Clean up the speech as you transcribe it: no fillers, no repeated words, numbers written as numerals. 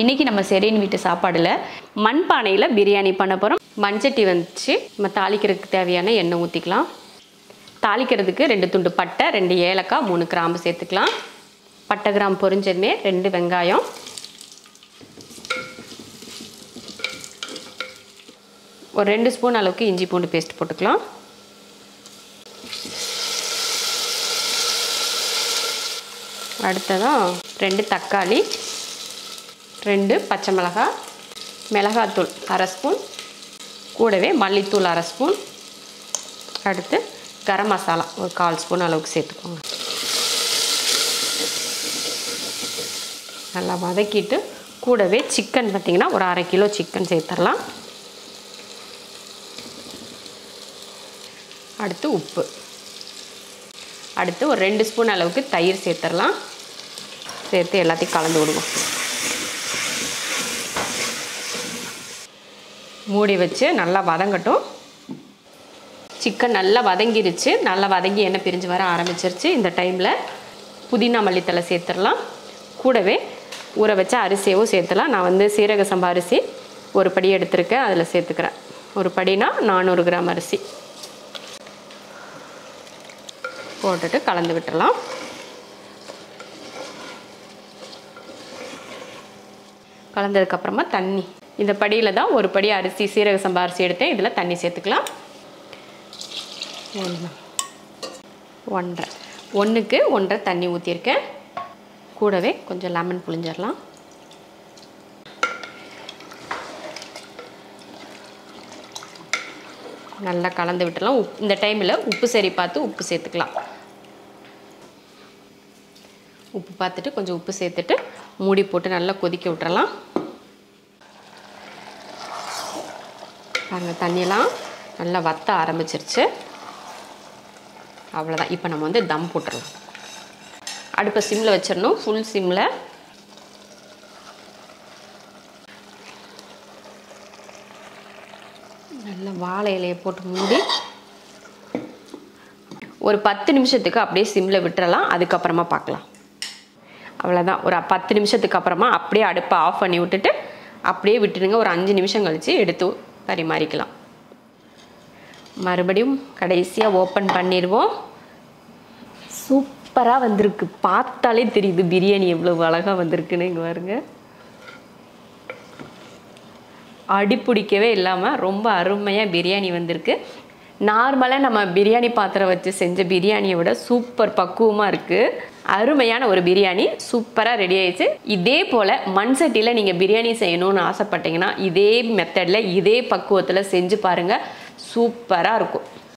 இன்றைக்கி நம்ம செரீன் வீட்டு சாப்பாடில் மண்பானையில் பிரியாணி பண்ண போகிறோம். மண்சட்டி வச்சு நம்ம தாளிக்கிறதுக்கு தேவையான எண்ணெய் ஊற்றிக்கலாம். தாளிக்கிறதுக்கு 2 துண்டு பட்டை, 2 ஏலக்காய், 3 கிராம்பு சேர்த்துக்கலாம். பட்டை கிராம்பு பொரிஞ்சதுமே 2 வெங்காயம், ஒரு 2 ஸ்பூன் அளவுக்கு இஞ்சி பூண்டு பேஸ்ட் போட்டுக்கலாம். அடுத்ததாக 2 தக்காளி, 2 பச்சை மிளகாய், மிளகாத்தூள் 1/2 ஸ்பூன், கூடவே மல்லித்தூள் 1/2 ஸ்பூன், அடுத்து கரம் மசாலா ஒரு 1/4 ஸ்பூன் அளவுக்கு சேர்த்துக்கோங்க. நல்லா வதக்கிட்டு கூடவே சிக்கன் பார்த்திங்கன்னா ஒரு 1/2 கிலோ சிக்கன் சேர்த்துடலாம். அடுத்து உப்பு, அடுத்து ஒரு 2 ஸ்பூன் அளவுக்கு தயிர் சேர்த்துடலாம். சேர்த்து எல்லாத்தையும் கலந்து விடுவோம். மூடி வச்சு நல்லா வதங்கட்டும். சிக்கன் நல்லா வதங்கிருச்சு. நல்லா வதங்கி எண்ணெய் பிரிஞ்சு வர ஆரம்பிச்சிருச்சு. இந்த டைமில் புதினா மல்லித்தலை சேர்த்துடலாம். கூடவே ஊற வச்ச அரிசியவும் சேர்த்துலாம். நான் சீரக சம்பா அரிசி ஒரு படி எடுத்திருக்கேன், அதில் சேர்த்துக்கிறேன். ஒரு படினா 400 கிராம் அரிசி போட்டுட்டு கலந்து விட்டுடலாம். கலந்ததுக்கப்புறமா தண்ணி, இந்த படியில் தான் ஒரு படி அரிசி சீரக சம்பா அரிசி எடுத்தேன். இதில் தண்ணி சேர்த்துக்கலாம். 1க்கு 1.5 தண்ணி ஊற்றிருக்கேன். கூடவே கொஞ்சம் லெமன் புழிஞ்சிடலாம். நல்லா கலந்து விட்டுடலாம். இந்த டைமில் உப்பு சரி பார்த்து உப்பு சேர்த்துக்கலாம். உப்பு பார்த்துட்டு கொஞ்சம் உப்பு சேர்த்துட்டு மூடி போட்டு நல்லா கொதிக்க விட்டுறலாம். பாருங்கள், தண்ணியெல்லாம் நல்லா வத்த ஆரம்பிச்சிருச்சு. அவ்வளோதான். இப்போ நம்ம தம் போட்டுடலாம். அடுப்பை சிம்மில் வச்சிடணும், ஃபுல் சிம்மில். நல்லா வாழை இலையை போட்டு மூடி ஒரு 10 நிமிஷத்துக்கு அப்படியே சிம்மில் விட்டுறலாம். அதுக்கப்புறமா பார்க்கலாம். அவ்வளோதான். ஒரு 10 நிமிஷத்துக்கு அப்புறமா அப்படியே அடுப்பை ஆஃப் பண்ணி விட்டுட்டு அப்படியே விட்டுடுங்க. ஒரு 5 நிமிஷம் கழித்து எடுத்து பரிமாறிக்கலாம். மறுபடியும் கடைசியாக ஓப்பன் பண்ணிடுவோம். சூப்பராக வந்திருக்கு. பார்த்தாலே தெரியுது பிரியாணி எவ்வளோ அழகாக வந்திருக்குன்னு. இங்கே பாருங்க, அடிப்பிடிக்கவே இல்லாமல் ரொம்ப அருமையாக பிரியாணி வந்திருக்கு. நார்மலாக நம்ம பிரியாணி பாத்திரம் வச்சு செஞ்ச பிரியாணியை விட சூப்பர் பக்குவமாக இருக்குது. அருமையான ஒரு பிரியாணி சூப்பராக ரெடி ஆயிடுச்சு. இதே போல் மண் சட்டியில் நீங்கள் பிரியாணி செய்யணும்னு ஆசைப்பட்டீங்கன்னா இதே மெத்தடில் இதே பக்குவத்தில் செஞ்சு பாருங்கள். சூப்பராக இருக்கும்.